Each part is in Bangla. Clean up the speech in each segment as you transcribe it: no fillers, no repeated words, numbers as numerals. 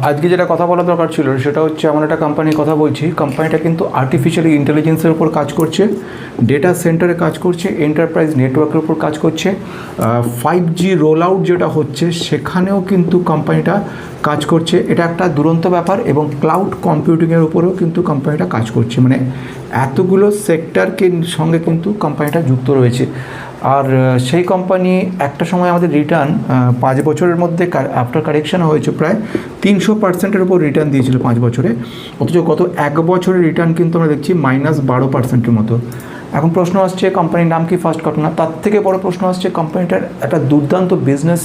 আজকে যেটা কথা বলা দরকার ছিল সেটা হচ্ছে এমন একটা কোম্পানির কথা বলছি। কোম্পানিটা কিন্তু আর্টিফিশিয়াল ইন্টেলিজেন্সের উপর কাজ করছে, ডেটা সেন্টারে কাজ করছে, এন্টারপ্রাইজ নেটওয়ার্কের উপর কাজ করছে, 5G রোল আউট যেটা হচ্ছে সেখানেও কিন্তু কোম্পানিটা কাজ করছে। এটা একটা দুরন্ত ব্যাপার। এবং ক্লাউড কম্পিউটিংয়ের উপরেও কিন্তু কোম্পানিটা কাজ করছে। মানে এতগুলো সেক্টরকে সঙ্গে কিন্তু কোম্পানিটা যুক্ত রয়েছে। আর সেই কোম্পানি একটা সময় আমাদের রিটার্ন 5 বছরের মধ্যে আফটার কারেকশন হয়েছে প্রায় 300%-এর উপর রিটার্ন দিয়েছিল 5 বছরে। অথচ গত 1 বছরের রিটার্ন কিন্তু আমরা দেখছি -12%-এর মতো। এখন প্রশ্ন আসছে কোম্পানির নাম কি ফার্স্ট ঘটনা, তার থেকে বড় প্রশ্ন আসছে কোম্পানিটার একটা দুর্দান্ত বিজনেস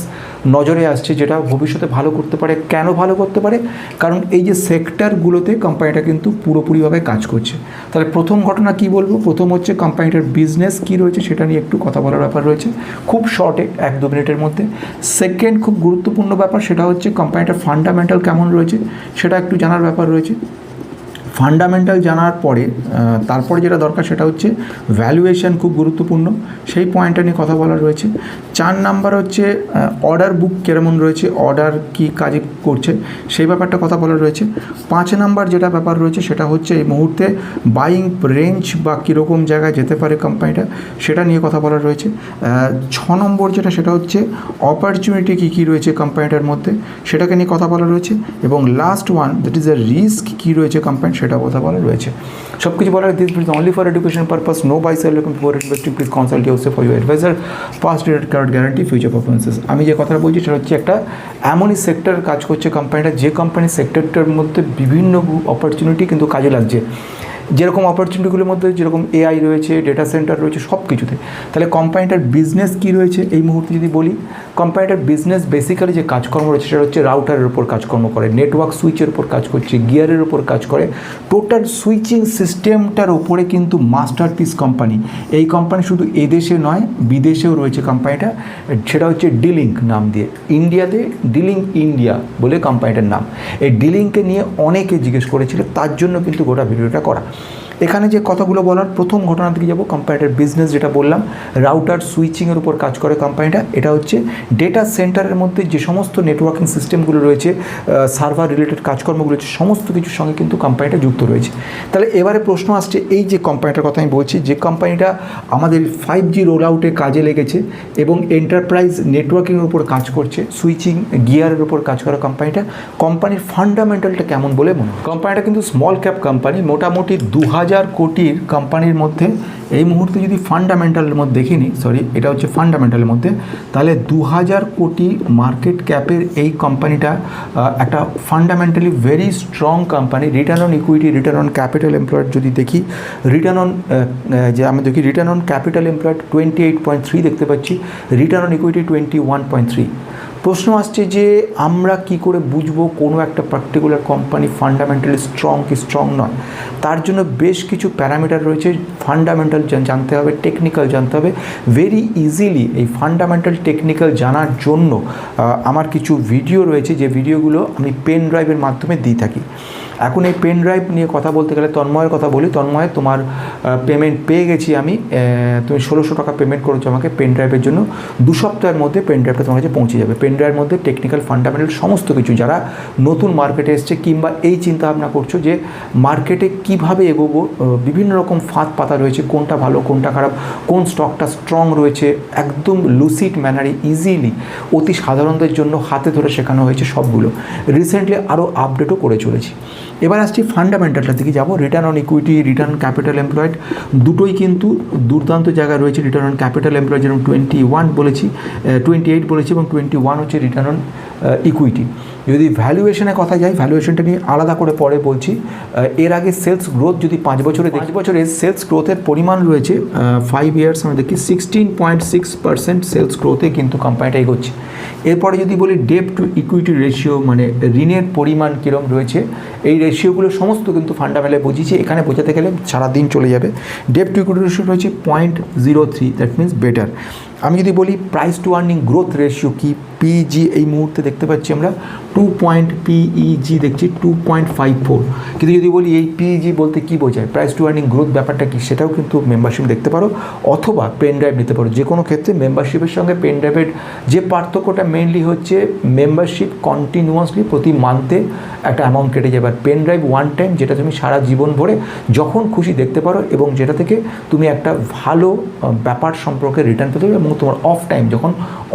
নজরে আসছে যেটা ভবিষ্যতে ভালো করতে পারে। কেন ভালো করতে পারে? কারণ এই যে সেক্টরগুলোতে কোম্পানিটা কিন্তু পুরোপুরিভাবে কাজ করছে। তাহলে প্রথম ঘটনা কি বলবো? প্রথম হচ্ছে কোম্পানিটার বিজনেস কী রয়েছে সেটা নিয়ে একটু কথা বলার ব্যাপার রয়েছে, খুব শর্টে 1-2 মিনিটের মধ্যে। সেকেন্ড খুব গুরুত্বপূর্ণ ব্যাপার সেটা হচ্ছে কোম্পানিটার ফান্ডামেন্টাল কেমন রয়েছে সেটা একটু জানার ব্যাপার রয়েছে। ফান্ডামেন্টাল জানার পরে তারপরে যেটা দরকার সেটা হচ্ছে ভ্যালুয়েশন, খুব গুরুত্বপূর্ণ, সেই পয়েন্টটা নিয়ে কথা বলা রয়েছে। 4 নাম্বার হচ্ছে অর্ডার বুক কেমন রয়েছে, অর্ডার কী কাজে করছে সেই ব্যাপারটা কথা বলা রয়েছে। 5 নাম্বার যেটা ব্যাপার রয়েছে সেটা হচ্ছে এই মুহূর্তে বাইং রেঞ্জ বা কীরকম জায়গায় যেতে পারে কোম্পানিটা সেটা নিয়ে কথা বলা রয়েছে। 6 নম্বর যেটা সেটা হচ্ছে অপরচুনিটি কী কী রয়েছে কোম্পানিটার মধ্যে সেটাকে নিয়ে কথা বলা রয়েছে। এবং last one that is the risk কী রয়েছে কোম্পানি সেটা কথা বলা রয়েছে। সব কিছু বলার this video only for education purpose, no buy sell looking for investing, please consult yourself for your advisor, past date card guarantee, future performances. আমি যে কথা বলছি সেটা হচ্ছে একটা এমনই সেক্টর কাজ করছে কোম্পানিটা, যে কোম্পানির সেক্টরটার মধ্যে বিভিন্ন অপরচুনিটি কিন্তু কাজে লাগছে। যেরকম অপরচুনিটিগুলোর মধ্যে যেরকম এআই রয়েছে, ডেটা সেন্টার রয়েছে, সব কিছুতে। তাহলে কোম্পানিটার বিজনেস কী রয়েছে এই মুহূর্তে যদি বলি, কোম্পানিটার বিজনেস বেসিক্যালি যে কাজকর্ম রয়েছে সেটা হচ্ছে রাউটারের উপর কাজকর্ম করে, নেটওয়ার্ক সুইচের উপর কাজ করছে, গিয়ারের উপর কাজ করে। টোটাল সুইচিং সিস্টেমটার উপরে কিন্তু মাস্টারপিস কোম্পানি। এই কোম্পানি শুধু এদেশে নয় বিদেশেও রয়েছে কোম্পানিটা, সেটা হচ্ছে ডিলিঙ্ক নাম দিয়ে। ইন্ডিয়াতে ডিলিঙ্ক ইন্ডিয়া বলে কোম্পানিটার নাম। এই ডিলিঙ্ককে নিয়ে অনেকে জিজ্ঞেস করেছিল, তার জন্য কিন্তু গোটা ভিডিওটা করা। এখানে যে কথাগুলো বলার, প্রথম ঘটনার দিকে যাবো। কোম্পানিটার বিজনেস যেটা বললাম, রাউটার সুইচিংয়ের উপর কাজ করে কোম্পানিটা। এটা হচ্ছে ডেটা সেন্টারের মধ্যে যে সমস্ত নেটওয়ার্কিং সিস্টেমগুলো রয়েছে, সার্ভার রিলেটেড কাজকর্মগুলো রয়েছে, সমস্ত কিছুর সঙ্গে কিন্তু কোম্পানিটা যুক্ত রয়েছে। তাহলে এবারে প্রশ্ন আসছে, এই যে কোম্পানিটার কথা আমি বলছি, যে কোম্পানিটা আমাদের 5G রোল আউটে কাজে লেগেছে এবং এন্টারপ্রাইজ নেটওয়ার্কিংয়ের উপর কাজ করছে, সুইচিং গিয়ারের উপর কাজ করা কোম্পানির ফান্ডামেন্টালটা কেমন বলে মনে হয়? কোম্পানিটা কিন্তু স্মল ক্যাপ কোম্পানি, মোটামুটি 2000 কোটির কোম্পানির মধ্যে এই মুহূর্তে যদি ফান্ডামেন্টালের মধ্যে দেখিনি, এটা হচ্ছে ফান্ডামেন্টালের মধ্যে, তাহলে 2000 কোটি মার্কেট ক্যাপের এই কোম্পানিটা একটা fundamentally very strong company. Return on equity, return on capital employed যদি দেখি, রিটার্ন অন ক্যাপিটাল এমপ্লয়েড 28.3 দেখতে পাচ্ছি, রিটার্ন অন ইকুইটি 21.3। প্রশ্ন আসছে যে আমরা কি করে বুঝবো কোনো একটা পার্টিকুলার কোম্পানি ফান্ডামেন্টালি স্ট্রং কি স্ট্রং নয়? তার জন্য বেশ কিছু প্যারামিটার রয়েছে। ফান্ডামেন্টাল জানতে হবে, টেকনিক্যাল জানতে হবে। ভেরি ইজিলি এই ফান্ডামেন্টাল টেকনিক্যাল জানার জন্য আমার কিছু ভিডিও রয়েছে, যে ভিডিওগুলো আমি পেন ড্রাইভের মাধ্যমে দিয়ে থাকি। এখন এই পেন ড্রাইভ নিয়ে কথা বলতে গেলে তন্ময়ের কথা বলি। তন্ময়, তোমার পেমেন্ট পেয়ে গেছি আমি, তুমি 1600 টাকা পেমেন্ট করেছো আমাকে পেন ড্রাইভের জন্য। 2 সপ্তাহের মধ্যে পেন ড্রাইভটা তোমার কাছে পৌঁছে যাবে। পেন ড্রাইভের মধ্যে টেকনিক্যাল ফান্ডামেন্টাল সমস্ত কিছু, যারা নতুন মার্কেটে এসছে কিংবা এই চিন্তাভাবনা করছো যে মার্কেটে কীভাবে এগোবো, বিভিন্ন রকম ফাঁদ পাতা রয়েছে, কোনটা ভালো কোনটা খারাপ, কোন স্টকটা স্ট্রং রয়েছে, একদম লুসিড ম্যানারে ইজিলি অতি সাধারণদের জন্য হাতে ধরে শেখানো হয়েছে সবগুলো। রিসেন্টলি আরও আপডেটও করে চলেছি। এবার আসছি ফান্ডামেন্টালটার দিকে যাবো। Return on equity, return capital employed দুটোই কিন্তু দুর্দান্ত জায়গায় রয়েছে। রিটার্ন অন ক্যাপিটাল এমপ্লয়েড যেরকম 21 বলেছি, 28 বলেছি, এবং 21 হচ্ছে রিটার্ন অন ইকুইটি। যদি ভ্যালুয়েশনের কথা যাই, ভ্যালুয়েশনটা নিয়ে আলাদা করে পরে বলছি। এর আগে সেলস গ্রোথ যদি 5 বছরে সেলস গ্রোথের পরিমাণ রয়েছে 5 ইয়ার্স আমরা দেখি 16.6% সেলস গ্রোথে কিন্তু কোম্পানিটা এগোচ্ছে। এরপরে যদি বলি ডেট টু ইকুইটি রেশিও, মানে ঋণের পরিমাণ কীরকম রয়েছে, এই রেশিওগুলো সমস্ত কিন্তু ফান্ডামেন্টালে বুঝিয়েছি। এখানে বোঝাতে গেলে সারাদিন চলে যাবে। ডেট টু ইকুইটি রেশিও রয়েছে 0.03, দ্যাট মিনস বেটার। আমি যদি বলি price two earning growth ratio কি, পিজি এই মুহূর্তে দেখতে পাচ্ছি আমরা 2.PEG দেখছি 2.54, কিন্তু যদি বলি এই পিজি বলতে কী বোঝায়, প্রাইস টু আর্নিং গ্রোথ ব্যাপারটা কি, সেটাও কিন্তু মেম্বারশিপ দেখতে পারো, অথবা পেন ড্রাইভ নিতে পারো। যে কোনো ক্ষেত্রে মেম্বারশিপের সঙ্গে পেন ড্রাইভের যে পার্থক্যটা মেনলি হচ্ছে মেম্বারশিপ কন্টিনিউয়াসলি প্রতি মান্থে একটা অ্যামাউন্ট কেটে যাবে, আর পেন ড্রাইভ ওয়ান টাইম, যেটা তুমি সারা জীবন ভরে যখন খুশি দেখতে পারো এবং যেটা থেকে তুমি একটা ভালো ব্যাপার সম্পর্কে রিটার্ন পেতে পারো, এবং তোমার অফ টাইম যখন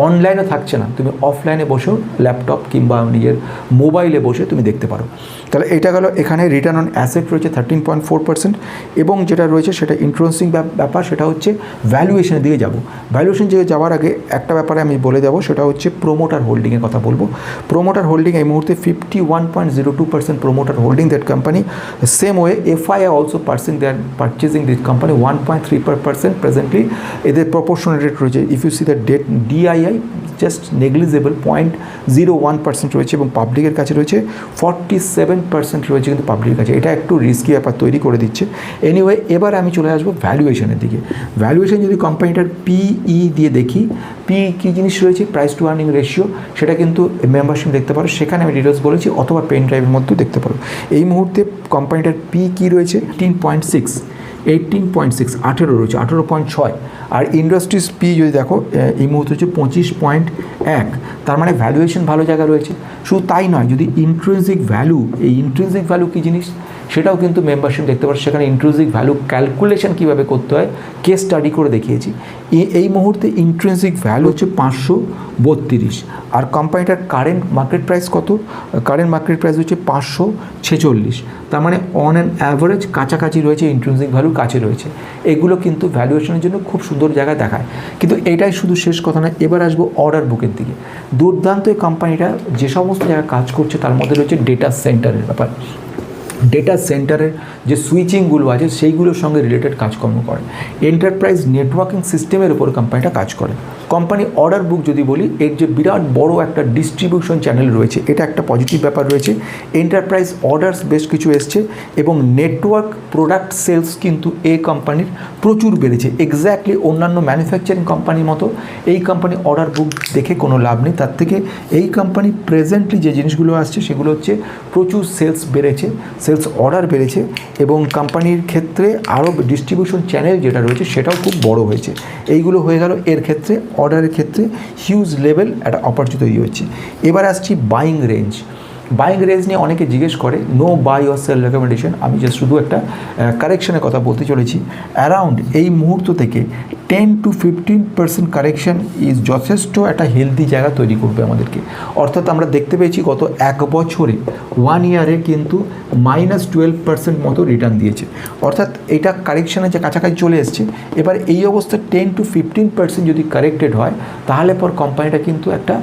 অনলাইনে থাকছে না, তুমি অফলাইনে বসেও ল্যাপটপ কিংবা নিজের মোবাইলে বসে তুমি দেখতে পারো। তাহলে এটা গেল, এখানে রিটার্ন অন অ্যাসেট রয়েছে 13.4%, এবং যেটা রয়েছে সেটা ইন্টারেস্টিং ব্যাপার, সেটা হচ্ছে ভ্যালুয়েশনের দিকে যাব। ভ্যালুয়েশন দিকে যাওয়ার আগে একটা ব্যাপারে আমি বলে যাব, সেটা হচ্ছে প্রোমোটার হোল্ডিংয়ের কথা বলবো। প্রোমোটার হোল্ডিং এই মুহূর্তে 51.02% promoter holding that company. Same way FII also purchasing this company 1.3% presently. এদের প্রপোর্শনাল রেট রয়েছে, if you see the date DII just negligible 0.01% রয়েছে, এবং পাবলিকের কাছে রয়েছে 47% রয়েছে কিন্তু পাবলিকের কাছে। এটা একটু রিস্কি ব্যাপার তৈরি করে দিচ্ছে। এনিওয়ে, এবার আমি চলে আসবো ভ্যালুয়েশনের দিকে। ভ্যালুয়েশন যদি কোম্পানিটার PE দিয়ে দেখি, PE কী জিনিস রয়েছে, প্রাইস টু আর্নিং রেশিও, সেটা কিন্তু মেম্বারশিপ দেখতে পারো, সেখানে আমি ডিটেলস বলেছি, অথবা পেন ড্রাইভের মধ্যেও দেখতে পারো। এই মুহূর্তে কোম্পানিটার PE কী রয়েছে, 18.6 18 রয়েছে, 18.6। আর ইন্ডাস্ট্রিজ পি যদি দেখো এই মুহূর্তে হচ্ছে 25.1, তার মানে ভ্যালুয়েশন ভালো জায়গা রয়েছে। শুধু তাই নয়, যদি ইন্ট্রিনসিক ভ্যালু, এই ইন্ট্রিনসিক ভ্যালু কী জিনিস সেটাও কিন্তু মেম্বারশিপ দেখতে পারো, সেখানে ইন্ট্রিনসিক ভ্যালু ক্যালকুলেশন কীভাবে করতে হয় কেস স্টাডি করে দেখিয়েছি। এই মুহূর্তে ইন্ট্রিনসিক ভ্যালু হচ্ছে 532, আর কোম্পানিটার কারেন্ট মার্কেট প্রাইস কত, কারেন্ট মার্কেট প্রাইস হচ্ছে 546, তার মানে অন অ্যান অ্যাভারেজ কাছাকাছি রয়েছে, ইন্ট্রিনসিক ভ্যালু কাছে রয়েছে। এগুলো কিন্তু ভ্যালুয়েশনের জন্য খুব সুন্দর জায়গায় দেখায়। কিন্তু এটাই শুধু শেষ কথা না, এবার আসবো অর্ডার বুকের দিকে। দুর্দান্ত এই কোম্পানিটা যে সমস্ত জায়গায় কাজ করছে তার মধ্যে রয়েছে ডেটা সেন্টারের ব্যাপার। ডেটা সেন্টারের যে সুইচিংগুলো আছে সেইগুলোর সঙ্গে রিলেটেড কাজকর্ম করে, এন্টারপ্রাইজ নেটওয়ার্কিং সিস্টেমের উপর কোম্পানিটা কাজ করে। কোম্পানি অর্ডার বুক যদি বলি, এর যে বিরাট বড় একটা ডিস্ট্রিবিউশন চ্যানেল রয়েছে, এটা একটা পজিটিভ ব্যাপার রয়েছে। এন্টারপ্রাইজ অর্ডার্স বেশ কিছু এসছে, এবং নেটওয়ার্ক প্রোডাক্ট সেলস কিন্তু এই কোম্পানির প্রচুর বেড়েছে। এক্স্যাক্টলি অন্যান্য ম্যানুফ্যাকচারিং কোম্পানির মতো এই কোম্পানি অর্ডার বুক দেখে কোনো লাভ নেই, তার থেকে এই কোম্পানি প্রেজেন্টলি যে জিনিসগুলো আসছে সেগুলো হচ্ছে প্রচুর সেলস বেড়েছে, সেলস অর্ডার বেড়েছে, এবং কোম্পানির ক্ষেত্রে আরও ডিস্ট্রিবিউশন চ্যানেল যেটা রয়েছে সেটাও খুব বড় হয়েছে। এইগুলো হয়ে গেল এর ক্ষেত্রে, অর্ডারের ক্ষেত্রে হিউজ লেভেল একটা অপরচুনিটি তৈরি হচ্ছে। এবার আসছি বাইং রেঞ্জ। বাইং রেঞ্জ নিয়ে অনেকে জিজ্ঞেস করে, no buy or sell recommendation, আমি জাস্ট শুধু একটা কারেকশনের কথা বলতে চলেছি। অ্যারাউন্ড এই মুহূর্ত থেকে 10 to 15% কারেকশন ইজ যথেষ্ট একটা হেলদি জায়গা তৈরি করবে আমাদেরকে। অর্থাৎ আমরা দেখতে পেয়েছি গত এক বছরে 1 ইয়ারে কিন্তু -12% মতো রিটার্ন দিয়েছে, অর্থাৎ এটা কারেকশনের যে কাছাকাছি চলে এসছে। এবার এই অবস্থা 10 to 15% যদি কারেক্টেড হয়, তাহলে পর কোম্পানিটা কিন্তু একটা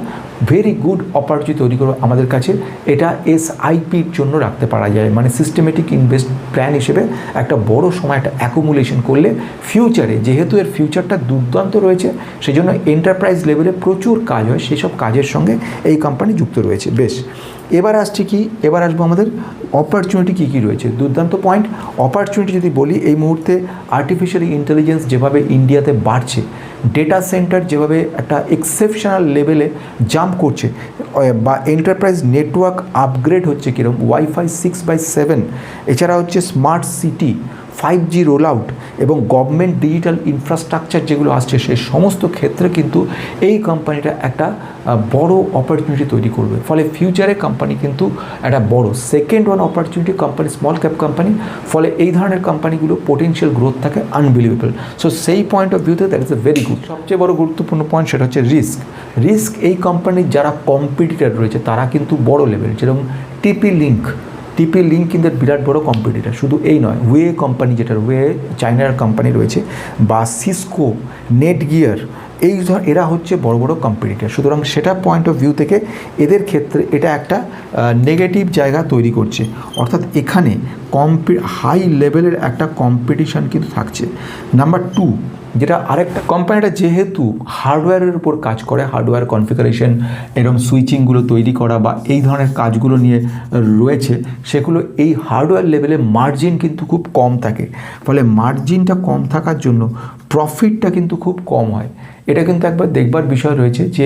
ভেরি গুড অপরচুনিটি তৈরি করবে আমাদের কাছে। এটা SIPর জন্য রাখতে পারা যায়, মানে সিস্টেমেটিক ইনভেস্ট প্ল্যান হিসেবে একটা বড় সময় একটা অ্যাকুমুলেশন করলে ফিউচারে, যেহেতু এর ফিউচারটা দুর্দান্ত রয়েছে, সেই জন্য এন্টারপ্রাইজ লেভেলে প্রচুর কাজ হয়, সেই সব কাজের সঙ্গে এই কোম্পানি যুক্ত রয়েছে। বেশ, এবার আসছে কি, এবার আসবো আমাদের অপরচুনিটি কী কী রয়েছে। দুর্দান্ত পয়েন্ট। অপরচুনিটি যদি বলি, এই মুহূর্তে আর্টিফিশিয়াল ইন্টেলিজেন্স যেভাবে ইন্ডিয়াতে বাড়ছে, ডেটা সেন্টার যেভাবে একটা এক্সেপশনাল লেভেলে জাম্প করছে, বা এন্টারপ্রাইজ নেটওয়ার্ক আপগ্রেড হচ্ছে কীরকম, ওয়াইফাই 6/7, এছাড়া হচ্ছে smart city, 5G roll out, এবং গভর্নমেন্ট ডিজিটাল ইনফ্রাস্ট্রাকচার যেগুলো আসছে, সেই সমস্ত ক্ষেত্রে কিন্তু এই কোম্পানিটা একটা বড় অপরচুনিটি তৈরি করবে। ফলে ফিউচারে কোম্পানি কিন্তু একটা বড় second one opportunity company, small cap company, ফলে এই ধরনের কোম্পানিগুলো পোটেনশিয়াল গ্রোথ থাকে আনবিলিভেবল। সো সেই পয়েন্ট অফ ভিউতে that is a very good. সবচেয়ে বড় গুরুত্বপূর্ণ পয়েন্ট সেটা হচ্ছে রিস্ক। রিস্ক এই কোম্পানির যারা কম্পিটিটর রয়েছে তারা কিন্তু বড় লেভেল, যেরকম টিপি লিঙ্ক কিন্তু বিরাট বড় কম্পিটিটার। শুধু এই নয়, ওয়ে কোম্পানি, যেটা ওয়ে চায়নার কোম্পানি রয়েছে, বা সিসকো, নেটগিয়ার, এরা হচ্ছে বড় বড় কম্পিটিটার। সুতরাং সেটা পয়েন্ট অফ ভিউ থেকে এদের ক্ষেত্রে এটা একটা নেগেটিভ জায়গা তৈরি করছে। অর্থাৎ এখানে হাই লেভেলের একটা কম্পিটিশান কিন্তু থাকছে। নাম্বার 2, যেটা আরেকটা, কোম্পানিটা যেহেতু হার্ডওয়্যারের উপর কাজ করে, হার্ডওয়্যার কনফিগারেশন এরকম সুইচিংগুলো তৈরি করা বা এই ধরনের কাজগুলো নিয়ে রয়েছে, সেগুলো এই হার্ডওয়্যার লেভেলে মার্জিন কিন্তু খুব কম থাকে। ফলে মার্জিনটা কম থাকার জন্য প্রফিটটা কিন্তু খুব কম হয়। এটা কিন্তু একবার দেখবার বিষয় রয়েছে যে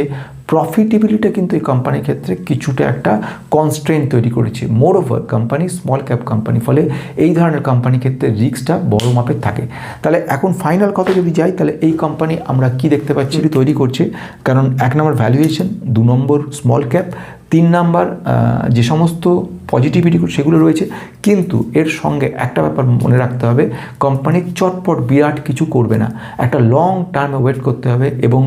প্রফিটেবিলিটি কিন্তু এই কোম্পানির ক্ষেত্রে কিছুটা একটা কনস্ট্রেন্ট তৈরি করেছে। মোর over company small cap company, ফলে এই ধরনের কোম্পানির ক্ষেত্রে রিস্কটা বড় মাপের থাকে। তাহলে এখন ফাইনাল কথা যদি যাই, তাহলে এই কোম্পানি আমরা কি দেখতে পাচ্ছি তৈরি করছে, কারণ 1 নম্বর ভ্যালুয়েশন, 2 নম্বর স্মল ক্যাপ, 3 নাম্বার যে সমস্ত পজিটিভিটি সেগুলো রয়েছে। কিন্তু এর সঙ্গে একটা ব্যাপার মনে রাখতে হবে, কোম্পানি চটপট বিরাট কিছু করবে না, একটা লং টার্মে ওয়েট করতে হবে এবং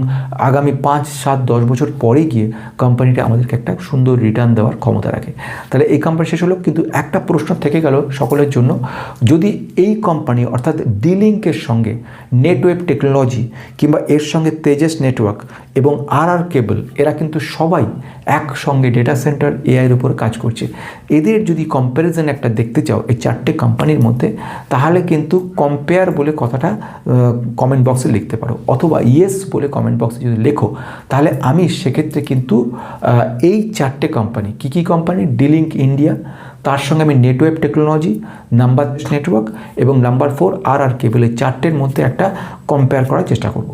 আগামী 5, 7, 10 বছর পরে গিয়ে কোম্পানিটা আমাদেরকে একটা সুন্দর রিটার্ন দেওয়ার ক্ষমতা রাখে। তাহলে এই কোম্পানি শেষ হলো, কিন্তু একটা প্রশ্ন থেকে গেল সকলের জন্য, যদি এই কোম্পানি অর্থাৎ ডি-লিঙ্কের সঙ্গে নেটওয়েভ টেকনোলজি কিংবা এর সঙ্গে তেজস নেটওয়ার্ক এবং আর কেবল, এরা কিন্তু সবাই একসঙ্গে ডেটা সেন্টার এআইয়ের উপর কাজ করছে, এদের যদি কম্প্যারিজন একটা দেখতে চাও এই 4টে কোম্পানির মধ্যে, তাহলে কিন্তু কম্পেয়ার বলে কথাটা কমেন্ট বক্সে লিখতে পারো, অথবা ইয়েস বলে কমেন্ট বক্সে যদি লেখো, তাহলে আমি সেক্ষেত্রে কিন্তু এই 4টে কোম্পানি, কী কোম্পানি, ডি-লিঙ্ক ইন্ডিয়া, তার সঙ্গে আমি নেটওয়েভ টেকনোলজি, নাম্বার নেটওয়ার্ক এবং নাম্বার 4 আর কেবল, এই 4টের মধ্যে একটা কম্পেয়ার করার চেষ্টা করব।